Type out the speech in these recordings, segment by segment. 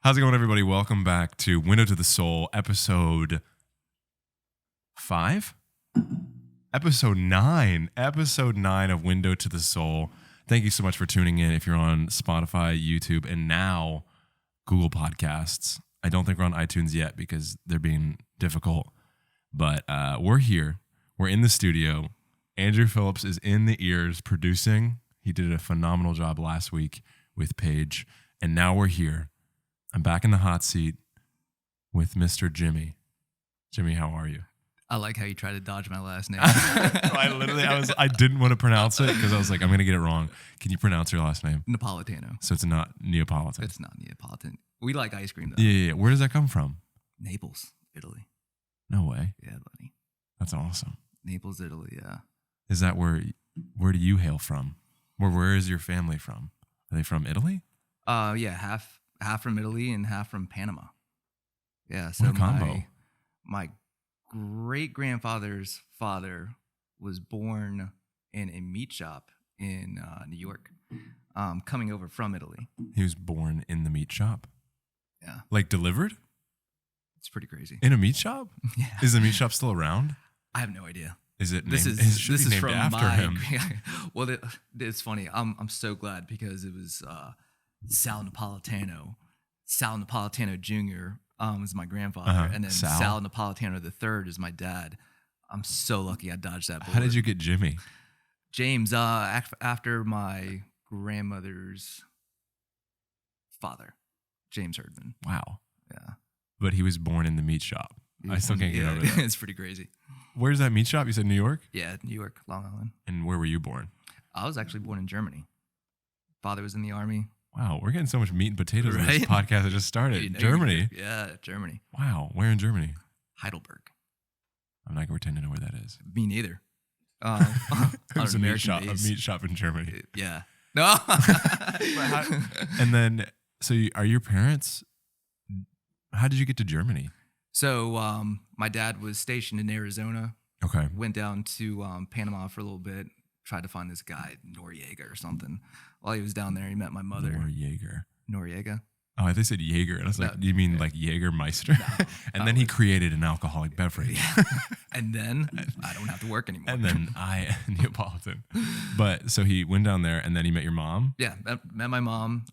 How's it going, everybody? Welcome back to Window to the Soul, episode 5? Episode 9. Episode 9 of Window to the Soul. Thank you so much for tuning in if you're on Spotify, YouTube, and now Google Podcasts. I don't think we're on iTunes yet because they're being difficult, but we're here. We're in the studio. Andrew Phillips is in the ears producing. He did a phenomenal job last week with Paige, and now we're here. I'm back in the hot seat with Mr. Jimmy. Jimmy, how are you? I like how you try to dodge my last name. I didn't want to pronounce it because I was like, I'm going to get it wrong. Can you pronounce your last name? Napolitano. So it's not Neapolitan. It's not Neapolitan. We like ice cream though. Yeah. Where does that come from? Naples, Italy. No way. Yeah, buddy. That's awesome. Naples, Italy. Yeah. Is that where do you hail from? Where is your family from? Are they from Italy? Yeah, half from Italy and half from Panama. Yeah. So what a combo. My great-grandfather's father was born in a meat shop in New York, coming over from Italy. He was born in the meat shop? Yeah. Like delivered? It's pretty crazy. In a meat shop? Yeah. Is the meat shop still around? I have no idea. Is it This named, is it should this be is named from after him? Well, it's funny. I'm so glad because it was Sal Napolitano. Sal Napolitano Jr. Was my grandfather, and then Sal Napolitano III is my dad. I'm so lucky I dodged that bullet. How did you get Jimmy? James, after my grandmother's father, James Herdman. Wow. Yeah. But he was born in the meat shop. I still can't get over that. It's pretty crazy. Where's that meat shop? You said New York? Yeah, New York, Long Island. And where were you born? I was actually born in Germany. Father was in the army. Wow, we're getting so much meat and potatoes in this Right? podcast that just started. You know, Germany? Yeah, Germany. Wow, where in Germany? Heidelberg. I'm not going to pretend to know where that is. Me neither. There's a meat shop in Germany. Yeah. No. And then, are your parents, how did you get to Germany? So my dad was stationed in Arizona. Okay. Went down to Panama for a little bit. Tried to find this guy, Noriega or something. While he was down there, he met my mother. Noriega. Oh, they said Jaeger. And I was like, you mean like Jägermeister? No, and then he created an alcoholic beverage. Yeah. And then I don't have to work anymore. And then Neapolitan. But so he went down there and then he met your mom? Yeah, met my mom,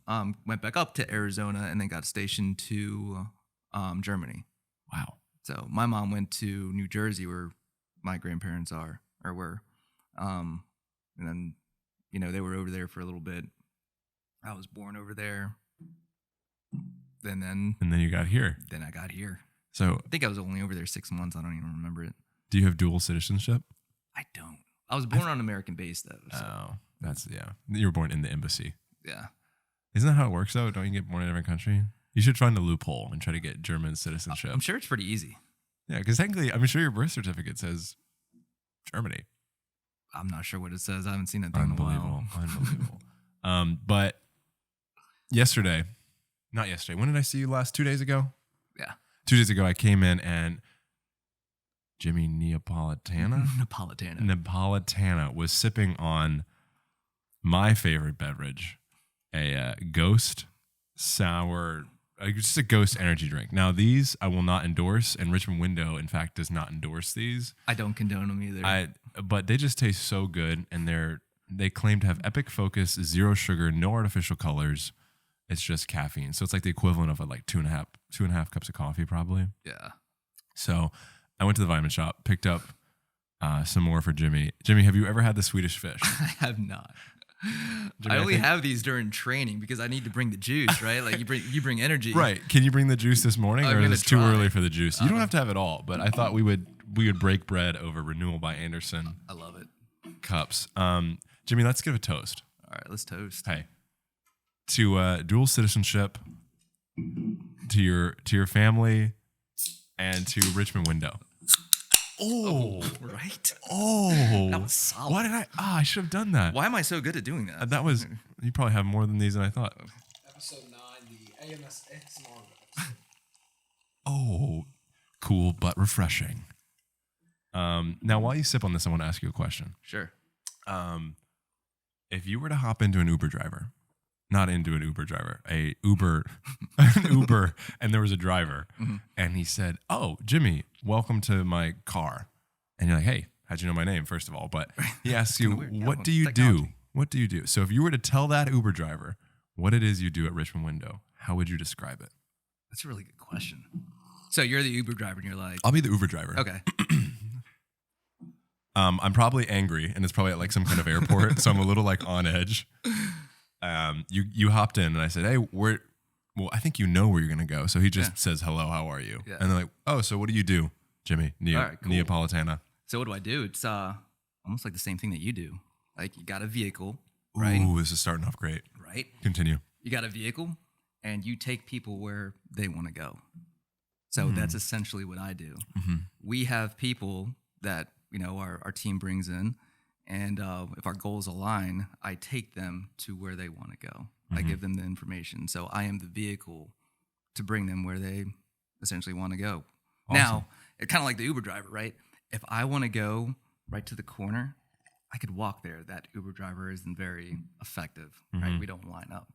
went back up to Arizona and then got stationed to Germany. Wow. So my mom went to New Jersey where my grandparents were. And then, they were over there for a little bit. I was born over there. And then you got here. Then I got here. So I think I was only over there 6 months. I don't even remember it. Do you have dual citizenship? I don't. I was born on American base though. So. Oh, you were born in the embassy. Yeah. Isn't that how it works though? Don't you get born in a different country? You should find a loophole and try to get German citizenship. I'm sure it's pretty easy. Yeah, because technically, I'm sure your birth certificate says Germany. I'm not sure what it says. I haven't seen it in a while. Unbelievable. But not yesterday. When did I see you last? 2 days ago? Yeah. 2 days ago, I came in and Jimmy Neapolitana was sipping on my favorite beverage, a Ghost sour, just a Ghost energy drink. Now, these I will not endorse, and Richmond Window, in fact, does not endorse these. I don't condone them either. But they just taste so good, and they claim to have epic focus, zero sugar, no artificial colors. It's just caffeine. So it's like the equivalent of like two and a half cups of coffee, probably. Yeah. So I went to the vitamin shop, picked up some more for Jimmy. Jimmy, have you ever had the Swedish Fish? I have not. Jimmy, I only have these during training because I need to bring the juice, right? Like you bring energy. Right. Can you bring the juice this morning, or is it too early for the juice? You don't have to have it all, but I thought we would break bread over Renewal by Anderson. I love it. Cups. Jimmy, let's give a toast. All right, let's toast. Hey. To dual citizenship, to your family, and to Richmond Window. Oh, right. Oh, that was solid. Why did I should have done that. Why am I so good at doing that? You probably have more than these than I thought. Episode 9, the AMS ASMR. Oh, cool but refreshing. Now, while you sip on this, I want to ask you a question. Sure. If you were to hop into an Uber driver, not into an Uber driver, an Uber, and there was a driver, and he said, "Oh, Jimmy, welcome to my car," and you're like, "Hey, how'd you know my name?" First of all, but he asks you, "What do you do? What do you do?" So if you were to tell that Uber driver what it is you do at Richmond Window, how would you describe it? That's a really good question. So you're the Uber driver, and you're like, I'll be the Uber driver. okay. I'm probably angry, and it's probably at like some kind of airport, so I'm a little like on edge. You hopped in, and I said, "Hey, well, I think you know where you're gonna go." So he just says, "Hello, how are you?" Yeah. And they're like, "Oh, so what do you do, Jimmy? All right, cool. Neapolitana." So what do I do? It's almost like the same thing that you do. Like you got a vehicle, right? Ooh, this is starting off great. Right. Continue. You got a vehicle, and you take people where they want to go. So that's essentially what I do. We have people that our team brings in, and if our goals align, I take them to where they want to go. I give them the information. So I am the vehicle to bring them where they essentially want to go. Awesome. Now, it's kind of like the Uber driver, right? If I want to go right to the corner, I could walk there. That Uber driver isn't very effective, right? We don't line up.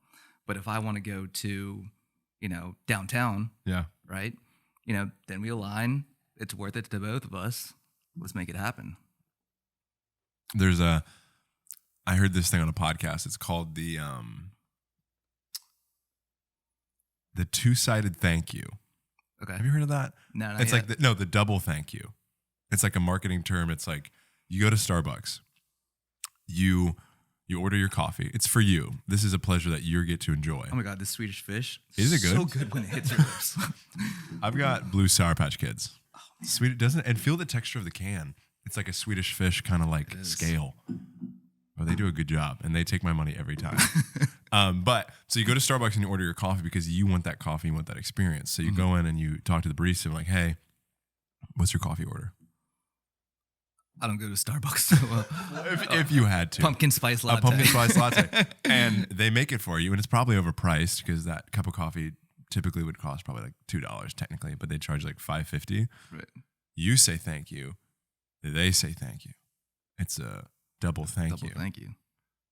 But if I want to go to, downtown, right? Then we align. It's worth it to both of us. Let's make it happen. I heard this thing on a podcast. It's called the two-sided thank you. Okay. Have you heard of that? No, not it's yet. like the double thank you. It's like a marketing term. It's like you go to Starbucks, you order your coffee. It's for you. This is a pleasure that you get to enjoy. Oh my God, this Swedish fish. Is it good? So good when it hits your lips. I've got blue Sour Patch Kids. Sweet, it doesn't, and feel the texture of the can. It's like a Swedish fish kind of like scale. Oh, they do a good job, and they take my money every time. But so you go to Starbucks and you order your coffee because you want that coffee, you want that experience. So you go in and you talk to the barista and like, "Hey, what's your coffee order?" I don't go to Starbucks. So, if you had to. Pumpkin spice latte. A pumpkin spice latte. And they make it for you, and it's probably overpriced because that cup of coffee typically would cost probably like $2 technically, but they charge like $5.50. Right. You say thank you. They say thank you. It's a double thank you. Thank you.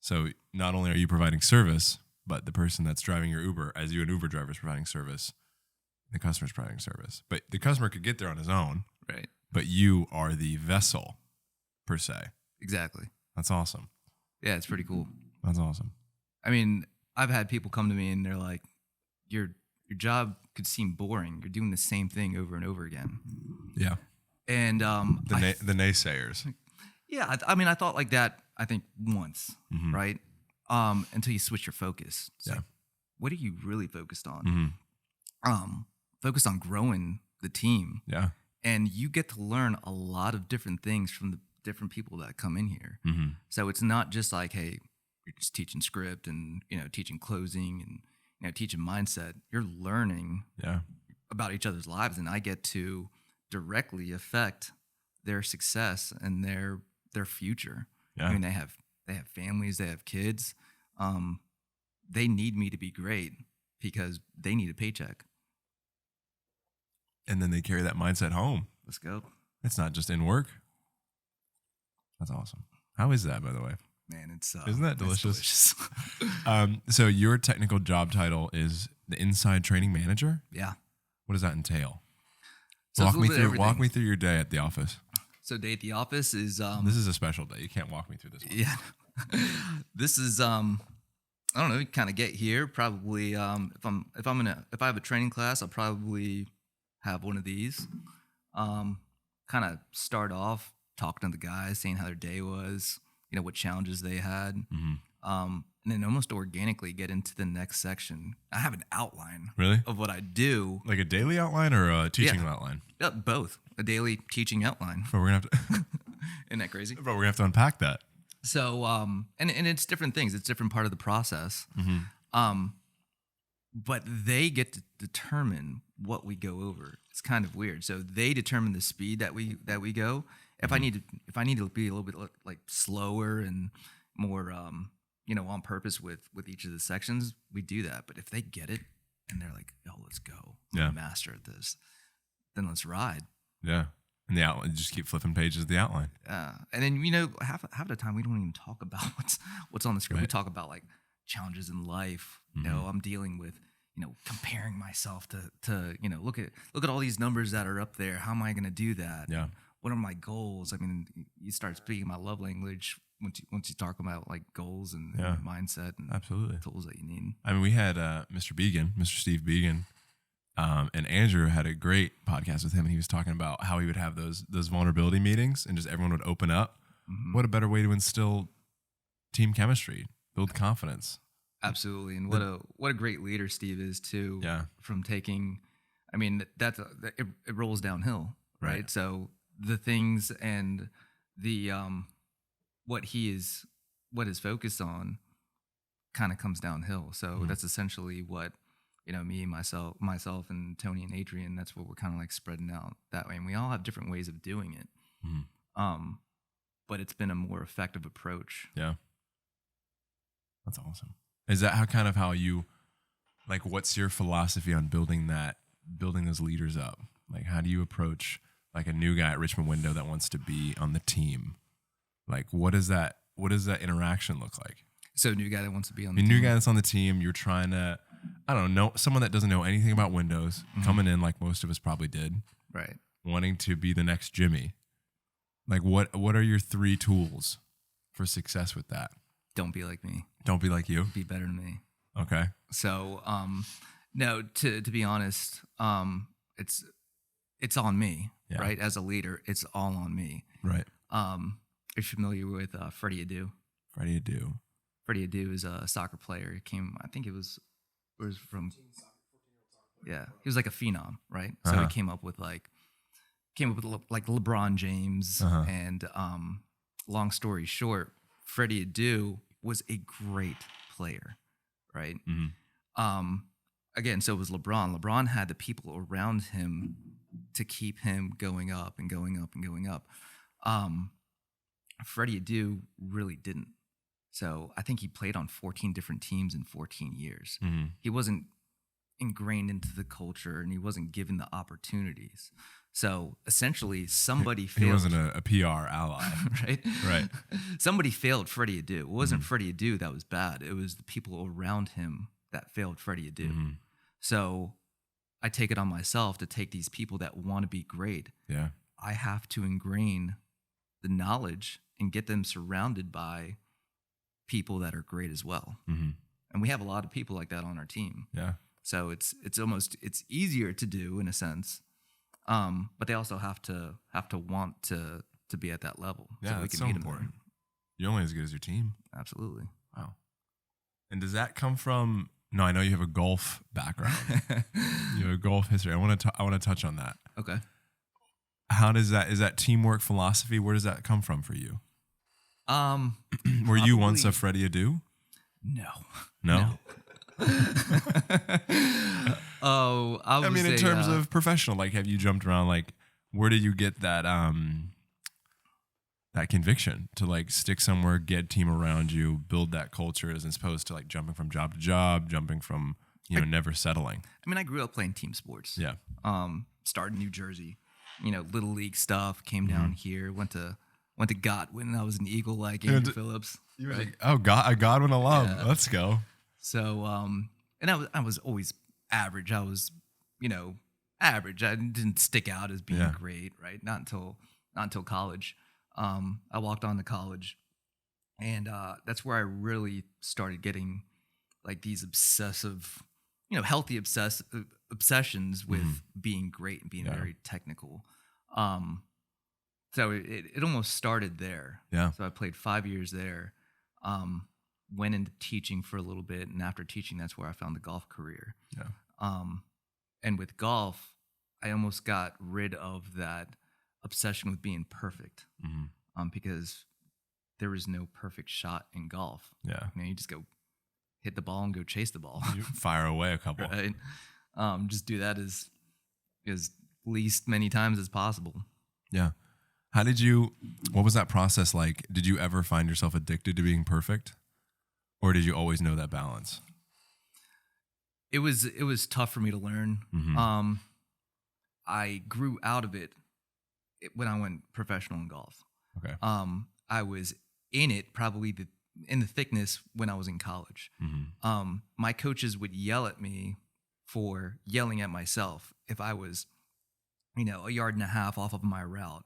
So not only are you providing service, but the person that's driving your Uber, as you an Uber driver, is providing service. The customer's providing service. But the customer could get there on his own. Right. But you are the vessel, per se. Exactly. That's awesome. Yeah, it's pretty cool. That's awesome. I mean, I've had people come to me and they're like, your job could seem boring. You're doing the same thing over and over again. Yeah. And the naysayers. Yeah, I mean, I thought like that, I think once, right? Until you switch your focus. It's like, what are you really focused on? Focused on growing the team. Yeah. And you get to learn a lot of different things from the different people that come in here. So it's not just like, hey, you're just teaching script and, teaching closing and, teaching mindset. You're learning about each other's lives, and I get to directly affect their success and their future. Yeah. I mean, they have families, they have kids. They need me to be great because they need a paycheck. And then they carry that mindset home. Let's go. It's not just in work. That's awesome. How is that, by the way? Man, it's isn't that delicious? Delicious. So your technical job title is the inside training manager. Yeah. What does that entail? So walk me through your day at the office. So day at the office is this is a special day. You can't walk me through this one. Yeah. This is I don't know, you kind of get here probably if I have a training class, I'll probably have one of these. Kind of start off talking to the guys, seeing how their day was, what challenges they had. And then almost organically get into the next section. I have an outline of what I do. Like a daily outline or a teaching outline? Yeah, both. A daily teaching outline. But we're gonna have to Isn't that crazy? But we're gonna have to unpack that. So and it's different things. It's different part of the process. But they get to determine what we go over. It's kind of weird. So they determine the speed that we go. If I need to be a little bit like slower and more on purpose with each of the sections, we do that. But if they get it and they're like, "Oh, let's go, I'm a master at this," then let's ride. Yeah, and the outline, just keep flipping pages of the outline. And then half of the time we don't even talk about what's on the script. Right. We talk about like challenges in life. You know, I'm dealing with, comparing myself to look at all these numbers that are up there. How am I going to do that? Yeah. What are my goals? I mean, you start speaking my love language once you talk about like goals and mindset and absolutely tools that you need. I mean, we had Mr. Steve Began, and Andrew had a great podcast with him, and he was talking about how he would have those vulnerability meetings, and just everyone would open up. What a better way to instill team chemistry, build confidence. Absolutely, and what a great leader Steve is too. Yeah. From taking, I mean, it rolls downhill, right? So the things and the what is focused on kind of comes downhill. So that's essentially what me, myself and Tony and Adrian, that's what we're kind of like spreading out that way. And we all have different ways of doing it. But it's been a more effective approach. Yeah. That's awesome. Is that how you, like, what's your philosophy on building those leaders up? Like, how do you approach like a new guy at Richmond Window that wants to be on the team? Like, what does that interaction look like? So a new guy that wants to be on the team. A new guy that's on the team, you're trying to, I don't know, someone that doesn't know anything about Windows, coming in like most of us probably did. Right. Wanting to be the next Jimmy. Like, what are your 3 tools for success with that? Don't be like me. Don't be like you. Be better than me. Okay. So, no, to be honest, it's on me, right? As a leader, it's all on me. Right. Are you familiar with Freddie Adu? Freddie Adu. Freddie Adu is a soccer player. He came, I think it was from, yeah, he was like a phenom, right? So he came up with like LeBron James, and long story short, Freddie Adu was a great player, right? Again, so was LeBron. LeBron had the people around him to keep him going up and going up and going up. Freddie Adu really didn't. So I think he played on 14 different teams in 14 years. He wasn't ingrained into the culture, and he wasn't given the opportunities. So essentially, somebody failed. He wasn't a PR ally. Right? Right. Somebody failed Freddie Adu. It wasn't Freddie Adu that was bad. It was the people around him that failed Freddie Adu. So I take it on myself to take these people that want to be great. Yeah. I have to ingrain the knowledge and get them surrounded by people that are great as well. And we have a lot of people like that on our team. Yeah. So it's easier to do in a sense. But they also have to want to be at that level. Yeah, so we that's can so meet important. You're only as good as your team. Absolutely. Wow. And does that come from? No, I know you have a golf background. You have a golf history. I want to touch on that. Okay. How does that? Is that teamwork philosophy? Where does that come from for you? Were you once a Freddie Adu? No. Oh, I mean, in terms of professional, like, have you jumped around? Like, where did you get that that conviction to like stick somewhere, get a team around you, build that culture, as opposed to like jumping from job to job, jumping from never settling? I mean, I grew up playing team sports. Yeah. Started in New Jersey, little league stuff. Came down here, went to Godwin. I was an Eagle like Andrew Phillips. You were like, oh God, a Godwin alum. Yeah. Let's go. So, and I was always average. I was, average. I didn't stick out as being great, right? Not until college. I walked on to college, and that's where I really started getting like these obsessive, healthy obsessions with being great and being very technical. So it almost started there. Yeah. So I played 5 years there. Went into teaching for a little bit, and after teaching, that's where I found the golf career. Yeah. And with golf, I almost got rid of that obsession with being perfect, because there is no perfect shot in golf. Yeah. You just go hit the ball and go chase the ball. You fire away a couple. Right. Just do that as least many times as possible. Yeah. What was that process like? Did you ever find yourself addicted to being perfect? Or did you always know that balance? It was tough for me to learn. I grew out of it when I went professional in golf. Okay. I was in it probably in the thickness when I was in college. My coaches would yell at me for yelling at myself if I was, you know, a yard and a half off of my route,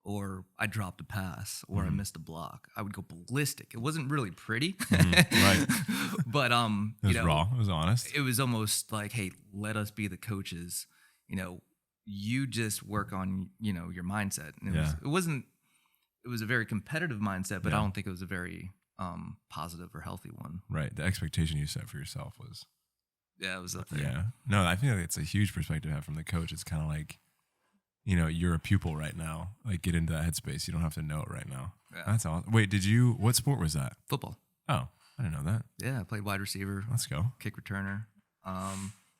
or I dropped a pass, or I missed a block. I would go ballistic. It wasn't really pretty, Right? but It was raw. It was honest. it was almost like, hey, let us be the coaches. You know, you just work on, you know, your mindset. And it was a very competitive mindset, but I don't think it was a very positive or healthy one. Right. The expectation you set for yourself was. Yeah, it was up there. Yeah. No, I feel like it's a huge perspective to have from the coach. It's kind of like, you know, you're a pupil right now. Like, get into that headspace. You don't have to know it right now. Yeah. That's awesome. Wait, what sport was that? Football. Oh, I didn't know that. Yeah, I played wide receiver, Let's go. kick returner,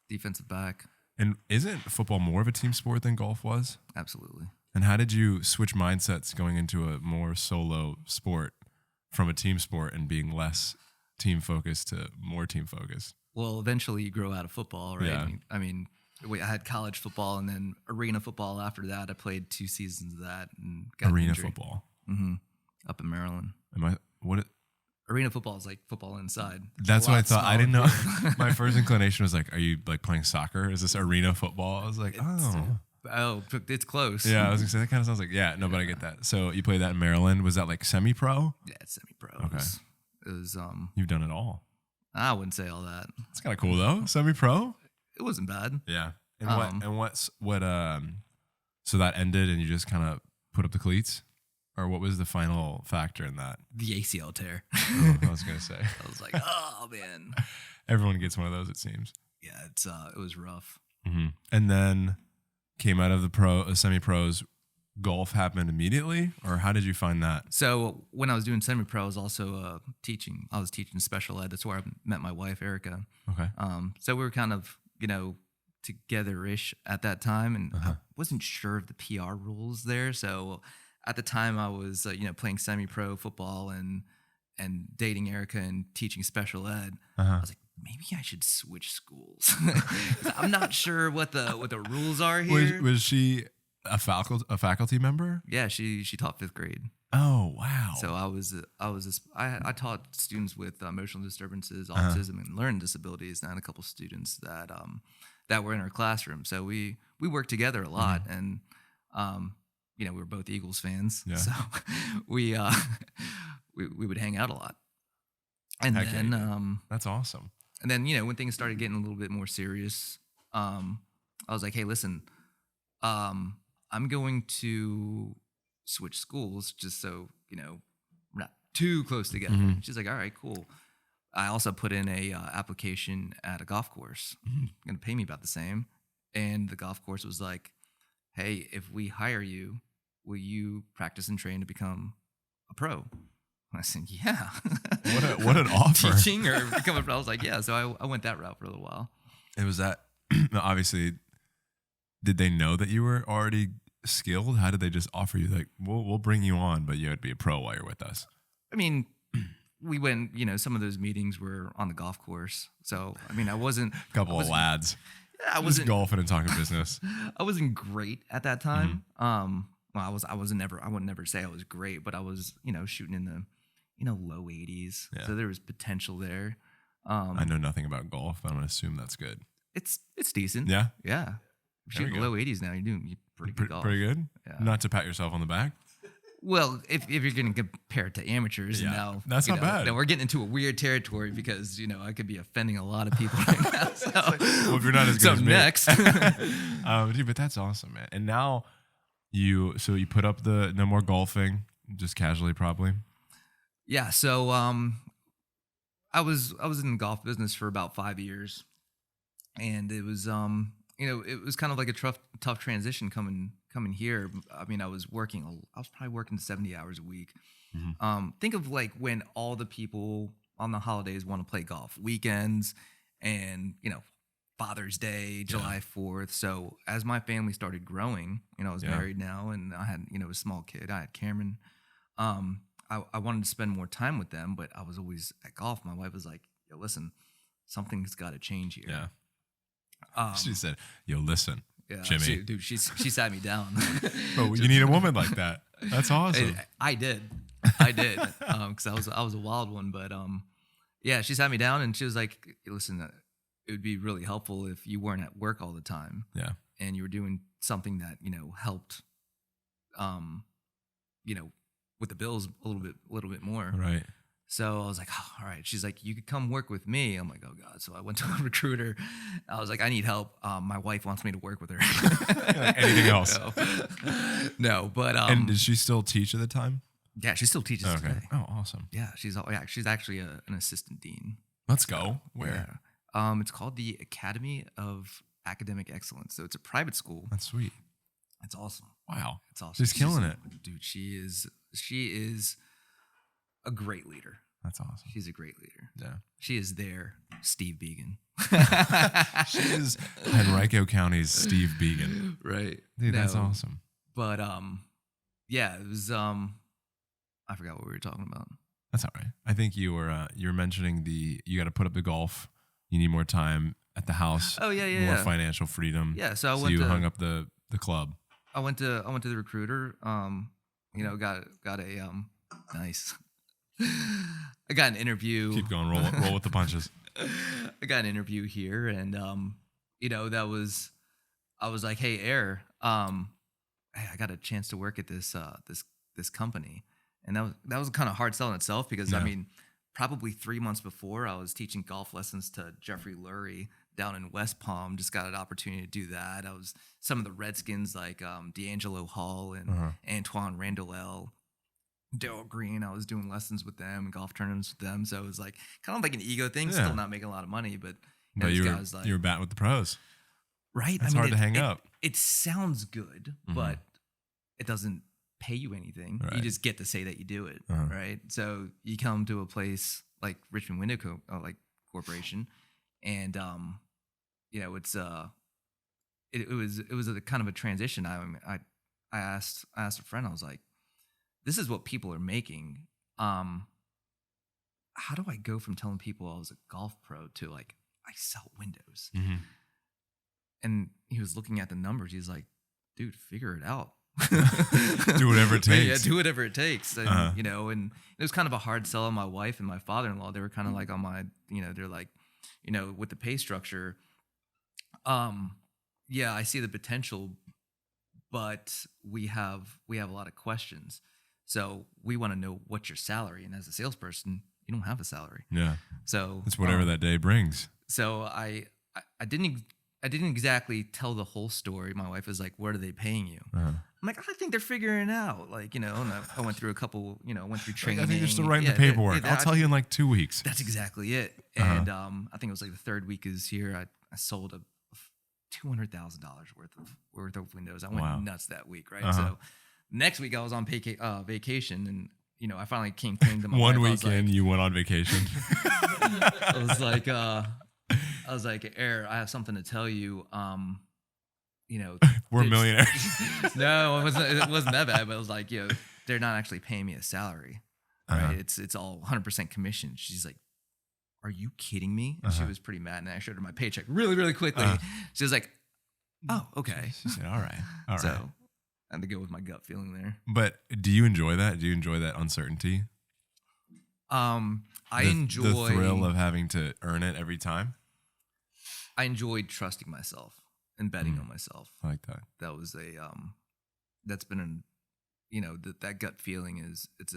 defensive back. And isn't football more of a team sport than golf was? Absolutely. And how did you switch mindsets going into a more solo sport from a team sport and being less team focused to more team focused? Well, eventually you grow out of football, right? Yeah. I mean, I had college football and then arena football after that. I played 2 seasons of that and got an Arena injury. football. Up in Maryland. Arena football is like football inside. That's what I thought. I didn't know. smaller. My first inclination was like, are you like playing soccer? Is this arena football? I was like, Oh, it's close. yeah. I was gonna say that kind of sounds like, yeah. No, but I get that. So you played that in Maryland. Was that like semi-pro? Yeah, it's semi-pro. Okay. It was You've done it all. I wouldn't say all that. It's kind of cool though. Semi-pro. It wasn't bad. Yeah. And so that ended and you just kind of put up the cleats, or what was the final factor in that? The ACL tear. Oh, I was gonna say. I was like, oh man. Everyone gets one of those, it seems. Yeah, it was rough. And then came out of the semi-pros. Golf happened immediately, or how did you find that? So when I was doing semi-pro, I was also teaching. I was teaching special ed. That's where I met my wife, Erica. Okay. So we were kind of, you know, together-ish at that time, and I wasn't sure of the PR rules there. So at the time, I was, you know, playing semi-pro football and dating Erica and teaching special ed. I was like, maybe I should switch schools. I'm not sure what the rules are here. Was she a faculty member? Yeah, she taught 5th grade. Oh wow! So I taught students with emotional disturbances, autism, and learning disabilities, and I had a couple students that were in our classroom. So we worked together a lot, and you know, we were both Eagles fans, so we would hang out a lot. And Heck then yeah. That's awesome. And then, you know, when things started getting a little bit more serious, I was like, hey, listen, I'm going to switch schools just so, you know, we're not too close together. She's like, all right, cool. I also put in a application at a golf course. Going to pay me about the same. And the golf course was like, hey, if we hire you, will you practice and train to become a pro? I said, yeah. What an offer. Teaching or become a pro. I was like, yeah. So I went that route for a little while. It was that, obviously, did they know that you were already skilled? How did they just offer you, like, we'll bring you on, but you had to be a pro while you're with us? I mean, we went, you know, some of those meetings were on the golf course. So, I mean, I wasn't. A couple of lads. I wasn't just golfing and talking business. I wasn't great at that time. Well, I would never say I was great, but I was, you know, shooting in the, you know, low 80s. Yeah. So there was potential there. I know nothing about golf, but I'm going to assume that's good. It's decent. Yeah? Yeah. Shooting go. low 80s now, you're doing pretty good golf. Pretty good? Yeah. Not to pat yourself on the back? Well, if you're going to compare it to amateurs, now that's not bad. Now we're getting into a weird territory because, you know, I could be offending a lot of people right now. So, well, if you're not as good as me. Next. Dude, but that's awesome, man. And now you put up the no more golfing, just casually probably. Yeah. So I was in the golf business for about 5 years, and it was you know, it was kind of like a tough transition coming here. I mean, I was probably working 70 hours a week. Think of like when all the people on the holidays want to play golf, weekends, and, you know, Father's Day, July 4th. So as my family started growing, you know, I was married now, and I had, you know, a small kid. I had Cameron. I wanted to spend more time with them, but I was always at golf. My wife was like, yo, listen, something's got to change here. Yeah. She said, yo, listen, yeah, Jimmy. She sat me down. Bro, you need a woman like that. That's awesome. I did. I did, because I was a wild one. But yeah, she sat me down and she was like, "Listen, it would be really helpful if you weren't at work all the time, Yeah. and you were doing something that helped, with the bills a little bit more." Right. So I was like, oh, all right. She's like, you could come work with me. I'm like, oh God. So I went to a recruiter. I was like, I need help. My wife wants me to work with her. Anything else? No, but and did she still teach at the time? Yeah, she still teaches today. Oh, awesome. Yeah, she's actually an assistant dean. Let's go. Where? Yeah. It's called the Academy of Academic Excellence. So it's a private school. That's sweet. It's awesome. Wow. It's awesome. She's killing it. Dude, she is a great leader. That's awesome. She's a great leader. Yeah. She is their Steve Began. She is Henrico County's Steve Began. Right. Dude, that's awesome. But yeah, it was I forgot what we were talking about. That's all right. I think you were mentioning you got to put up the golf. You need more time at the house. Oh yeah. More financial freedom. Yeah, so you hung up the club. I went to the recruiter. Got a nice. I got an interview. Keep going. Roll with the punches. I got an interview here, and I was like, hey, Air, hey, I got a chance to work at this company, and that was kind of hard sell in itself because I mean, probably 3 months before I was teaching golf lessons to Jeffrey Lurie down in West Palm. Just got an opportunity to do that. I was some of the Redskins like D'Angelo Hall and Antoine Randall, Darryl Green. I was doing lessons with them and golf tournaments with them. So it was like kind of like an ego thing. Yeah. Still not making a lot of money, but you were batting with the pros, right? It's hard to hang up. It sounds good, but it doesn't pay you anything. Right. You just get to say that you do it, right? So you come to a place like Richmond Window Corporation, and it's it was a kind of a transition. I asked a friend. I was like, this is what people are making. How do I go from telling people I was a golf pro to like I sell windows? Mm-hmm. And he was looking at the numbers. He's like, dude, figure it out. Do whatever it takes. Yeah, do whatever it takes. And, and it was kind of a hard sell on my wife and my father-in-law. They were kind of like on my, they're like, with the pay structure. Yeah, I see the potential, but we have a lot of questions. So we want to know what's your salary. And as a salesperson, you don't have a salary. Yeah. So it's whatever that day brings. So I didn't exactly tell the whole story. My wife was like, what are they paying you? I'm like, I think they're figuring it out. Like, and I went through a couple, went through training. I think they're still writing the paperwork. I'll tell you in like 2 weeks. That's exactly it. And I think it was like the third week is here. I sold a $200,000 worth of windows. I went nuts that week, right? So next week I was on vacation, and I finally came clean to my One wife. weekend you went on vacation. I was like, Air, I have something to tell you. We're millionaires. No, it wasn't that bad, but it was like, they're not actually paying me a salary. Right? It's all 100% commission. She's like, are you kidding me? And she was pretty mad, and I showed her my paycheck really, really quickly. She was like, oh, okay. She said, all right. So I had to go with my gut feeling there. But do you enjoy that? Do you enjoy that uncertainty? I enjoy the thrill of having to earn it every time. I enjoyed trusting myself and betting on myself. I like that. That was that's been that gut feeling it's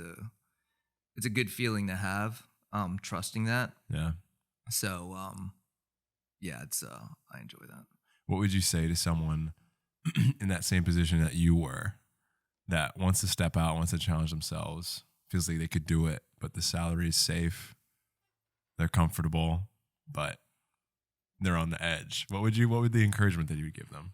a good feeling to have. Trusting that. Yeah. So yeah, I enjoy that. What would you say to someone in that same position that you were, that wants to step out, wants to challenge themselves, feels like they could do it, but the salary is safe, they're comfortable, but they're on the edge? What would the encouragement that you would give them?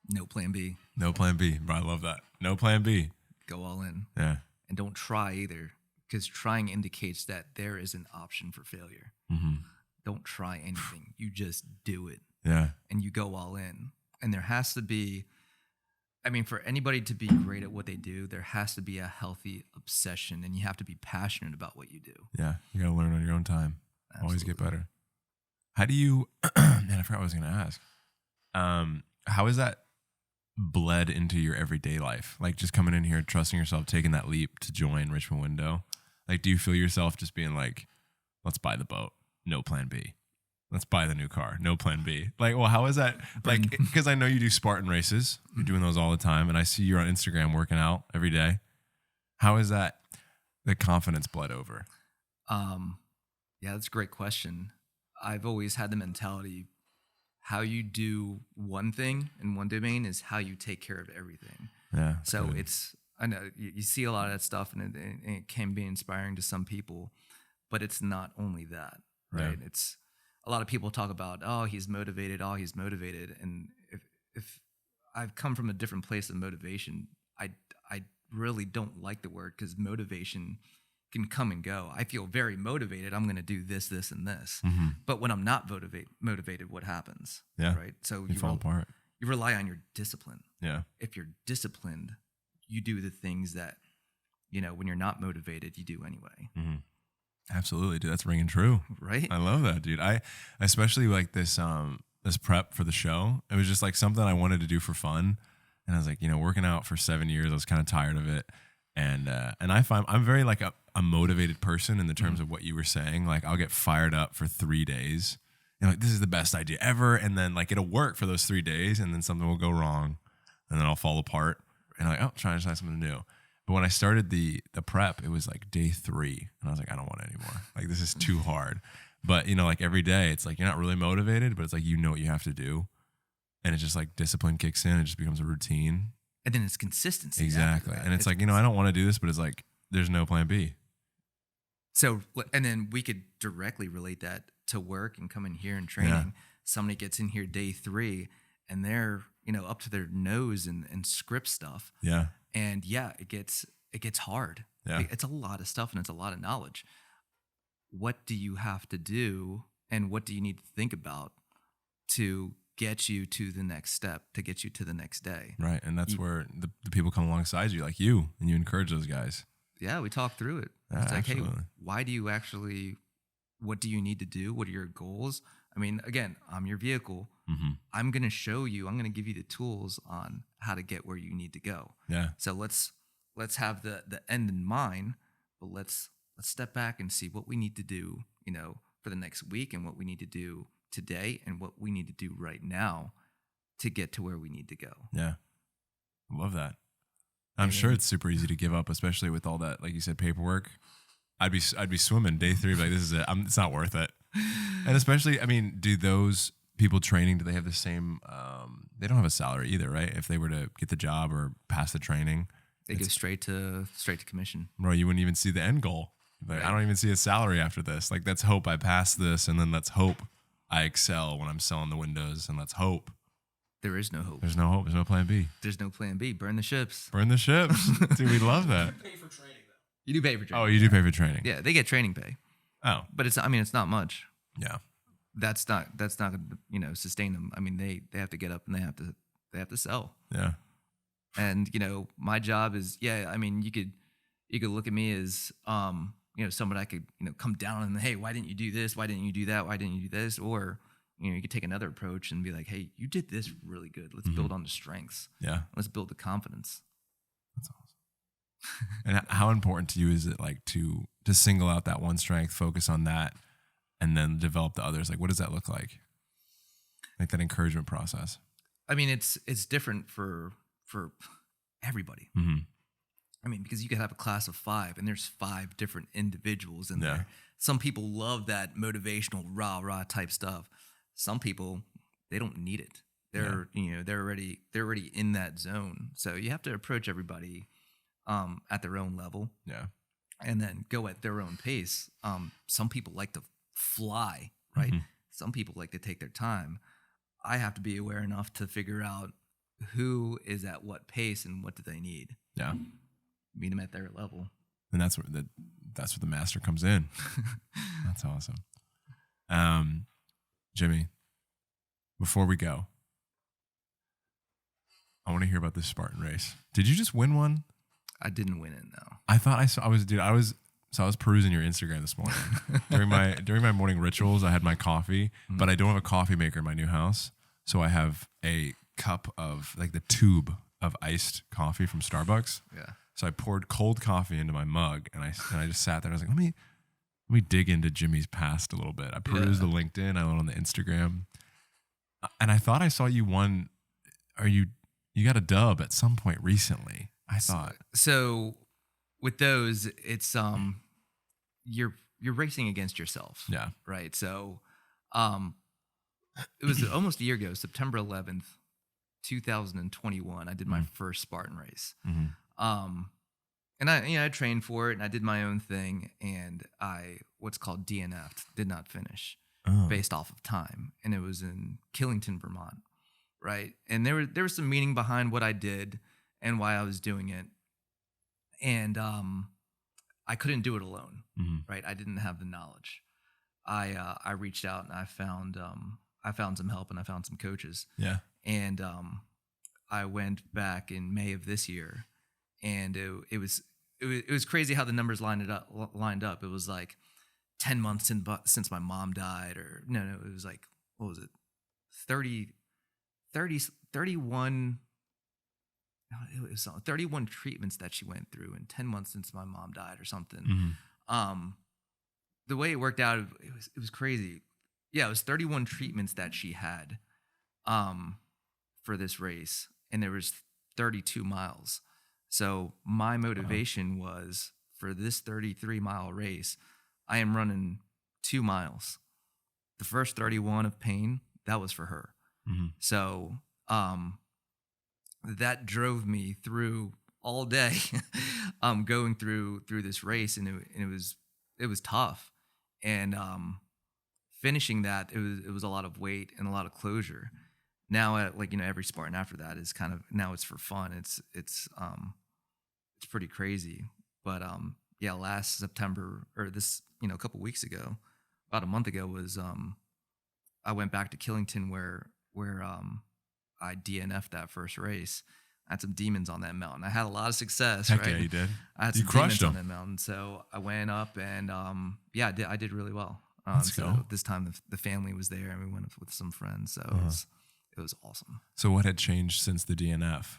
No plan B. No plan B. Bro, I love that. No plan B. Go all in. Yeah. And don't try either, because trying indicates that there is an option for failure. Mm-hmm. Don't try anything. You just do it. Yeah. And you go all in. And there has to be, for anybody to be great at what they do, there has to be a healthy obsession, and you have to be passionate about what you do. Yeah. You got to learn on your own time. Absolutely. Always get better. How do you, man, I forgot what I was going to ask. How is that bled into your everyday life? Like just coming in here, trusting yourself, taking that leap to join Richmond Window. Like, do you feel yourself just being like, let's buy the boat, no plan B. Let's buy the new car, no plan B. Like, well, how is that? Like, because I know you do Spartan races. You're doing those all the time. And I see you're on Instagram working out every day. How is that the confidence bled over? Yeah, that's a great question. I've always had the mentality, how you do one thing in one domain is how you take care of everything. Yeah. So I know you see a lot of that stuff and it can be inspiring to some people, but it's not only that, right? Yeah. It's a lot of people talk about, oh, he's motivated. And if I've come from a different place of motivation, I really don't like the word, because motivation can come and go. I feel very motivated. I'm going to do this, this, and this. Mm-hmm. But when I'm not motivated, what happens? Yeah. Right. So You fall apart. You rely on your discipline. Yeah. If you're disciplined, you do the things that, when you're not motivated, you do anyway. Mm-hmm. Absolutely, dude. That's ringing true. Right. I love that, dude. I especially like this prep for the show. It was just like something I wanted to do for fun. And I was like, working out for 7 years, I was kind of tired of it. And I find I'm very like a motivated person in the terms of what you were saying. Like, I'll get fired up for 3 days and like, this is the best idea ever. And then like, it'll work for those 3 days and then something will go wrong and then I'll fall apart and I'm like, trying to try something new. But when I started the prep, it was like day 3 and I was like, I don't want it anymore. Like, this is too hard. But like every day it's like, you're not really motivated, but it's like, what you have to do. And it's just like discipline kicks in. It just becomes a routine. And then it's consistency. Exactly. And it's like, I don't want to do this, but it's like, there's no plan B. So, and then we could directly relate that to work and coming here and training. Yeah. Somebody gets in here day 3 and they're, up to their nose in script stuff. Yeah. And yeah, it gets hard. Yeah. It's a lot of stuff and it's a lot of knowledge. What do you have to do and what do you need to think about to get you to the next step, to get you to the next day? Right. And that's where the people come alongside you, like you, and you encourage those guys. Yeah, we talk through it. Yeah, it's like, absolutely. hey, why do you actually, what do you need to do? What are your goals? I mean, again, I'm your vehicle. Mm-hmm. I'm going to show you, I'm going to give you the tools on how to get where you need to go. Yeah. So let's have the end in mind, but let's step back and see what we need to do, for the next week and what we need to do today and what we need to do right now to get to where we need to go. Yeah. Love that. I'm sure it's super easy to give up, especially with all that, like you said, paperwork. I'd be swimming day 3, like, this is it. It's not worth it. And especially, I mean, do those people training, do they have the same, they don't have a salary either, right? If they were to get the job or pass the training, they go straight to commission. Bro, you wouldn't even see the end goal. Like, right. I don't even see a salary after this. Like, let's hope I pass this, and then let's hope I excel when I'm selling the windows, and let's hope. There is no hope. There's no hope. There's no plan B. There's no plan B. Burn the ships. Burn the ships. Dude, we love that. You pay for training, though. You do pay for training. Oh, you do pay for training. Yeah, they get training pay. Oh. But it's not much. Yeah. That's not gonna, sustain them. I mean, they have to get up and they have to sell. Yeah. And, my job is, I mean, you could look at me as someone I could, come down and, hey, why didn't you do this? Why didn't you do that? Why didn't you do this? Or you could take another approach and be like, hey, you did this really good. Let's build on the strengths. Yeah. Let's build the confidence. That's awesome. And how important to you is it, like, to single out that one strength, focus on that, and then develop the others? Like, what does that look like? Like, that encouragement process. I mean, it's different for everybody. Mm-hmm. I mean, because you could have a class of 5 and there's 5 different individuals in Yeah. there. Some people love that motivational rah type stuff. Some people, they don't need it. They're already in that zone. So you have to approach everybody at their own level. Yeah. And then go at their own pace. Some people like to fly, right? Mm-hmm. Some people like to take their time. I have to be aware enough to figure out who is at what pace and what do they need. Yeah. Meet them at their level. And that's where the master comes in. That's awesome. Jimmy, before we go, I want to hear about this Spartan race. Did you just win one? I didn't win it, no. I thought I was perusing your Instagram this morning. during my morning rituals, I had my coffee, but I don't have a coffee maker in my new house. So I have a cup of, like, the tube of iced coffee from Starbucks. Yeah. So I poured cold coffee into my mug, and I just sat there. And I was like, let me dig into Jimmy's past a little bit. I perused the LinkedIn. I went on the Instagram, and I thought I saw you won. You got a dub at some point recently? I thought so. With those, it's you're racing against yourself. Yeah. Right. So, it was almost a year ago, September 11th, 2021. I did my first Spartan race. And I trained for it, and I did my own thing, and I what's called DNF'd, did not finish based off of time, and it was in Killington, Vermont. Right. And there was some meaning behind what I did and why I was doing it. And I couldn't do it alone, right? I didn't have the knowledge. I reached out and I found some help, and I found some coaches. Yeah. And I went back in May of this year, and it was crazy how the numbers lined up. It was like 10 months since my mom died, or no, it was like, what was it? 31. It was 31 treatments that she went through, and 10 months since my mom died or something. The way it worked out, it was crazy. Yeah, it was 31 treatments that she had for this race, and there was 32 miles. So my motivation was, for this 33-mile race, I am running 2 miles. The first 31 of pain, that was for her. So that drove me through all day, going through this race, and it was tough, and finishing that, it was a lot of weight and a lot of closure. Now, every Spartan after that is kind of, now it's for fun. It's pretty crazy, but last September, or this, a couple weeks ago, about a month ago, was I went back to Killington where I DNF'd that first race. I had some demons on that mountain. I had a lot of success. Heck right? Yeah, you did. I had you some crushed demons them on that mountain. So I went up, and I did really well. Let's go. This time the family was there, and we went up with some friends. So it was awesome. So what had changed since the DNF?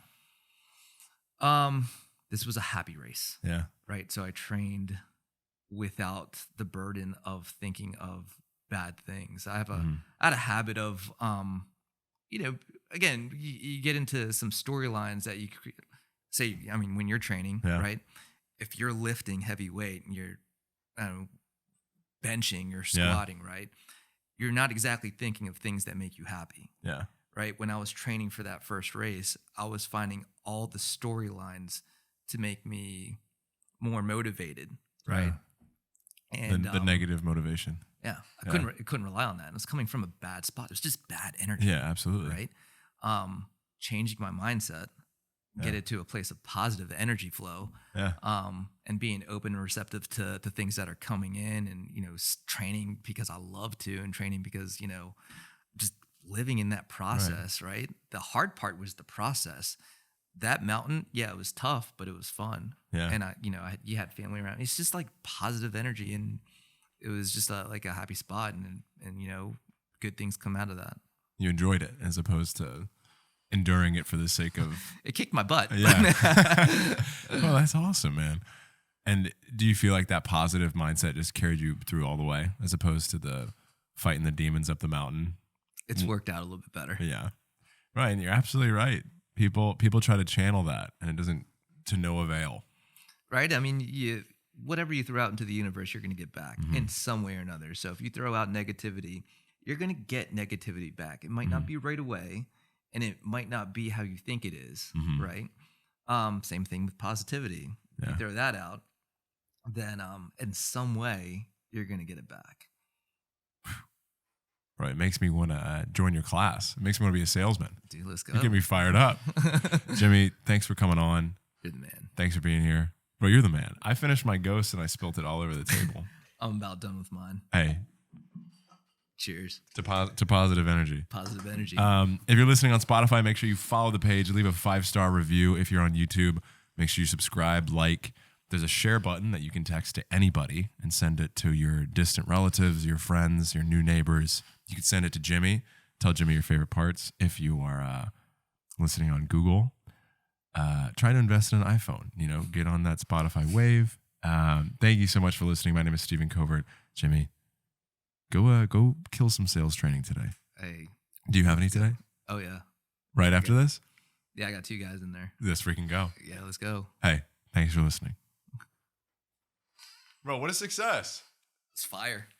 This was a happy race. Yeah. Right. So I trained without the burden of thinking of bad things. I had a habit of again, you get into some storylines that you say, when you're training, right? If you're lifting heavy weight and you're benching or squatting, right? You're not exactly thinking of things that make you happy. Yeah. Right. When I was training for that first race, I was finding all the storylines to make me more motivated. Right. Yeah. And the negative motivation. Yeah. I couldn't rely on that. It was coming from a bad spot. It was just bad energy. Yeah, absolutely. Right. Changing my mindset, get it to a place of positive energy flow. Yeah. And being open and receptive to things that are coming in, and, training because I love to, and training because, just living in that process. Right. The hard part was the process. That mountain, it was tough, but it was fun. Yeah. And you had family around. It's just like positive energy, and it was just like a happy spot, and good things come out of that. You enjoyed it as opposed to enduring it for the sake of it kicked my butt. Yeah. Well, that's awesome, man. And do you feel like that positive mindset just carried you through all the way, as opposed to the fighting the demons up the mountain? It's worked out a little bit better. Yeah. Right. And you're absolutely right. People try to channel that, and it doesn't, to no avail. Right. Whatever you throw out into the universe, you're going to get back in some way or another. So if you throw out negativity, you're going to get negativity back. It might not be right away, and it might not be how you think it is. Right. Same thing with positivity. If you throw that out, then in some way you're going to get it back. Right. It makes me want to join your class. It makes me want to be a salesman. Dude, let's go. You get me fired up. Jimmy, thanks for coming on. You're the man. Thanks for being here. Bro, you're the man. I finished my Ghost and I spilt it all over the table. I'm about done with mine. Hey. Cheers. To positive energy. Positive energy. If you're listening on Spotify, make sure you follow the page. Leave a 5-star review. If you're on YouTube, make sure you subscribe, like. There's a share button that you can text to anybody and send it to your distant relatives, your friends, your new neighbors. You can send it to Jimmy. Tell Jimmy your favorite parts. If you are listening on Google, try to invest in an iPhone. You know, get on that Spotify wave. Thank you so much for listening. My name is Stephen Covert. Jimmy, go kill some sales training today. Hey. Do you have any today? Oh, yeah. Right after this? Yeah, I got 2 guys in there. Let's freaking go. Yeah, let's go. Hey, thanks for listening. Bro, what a success. It's fire.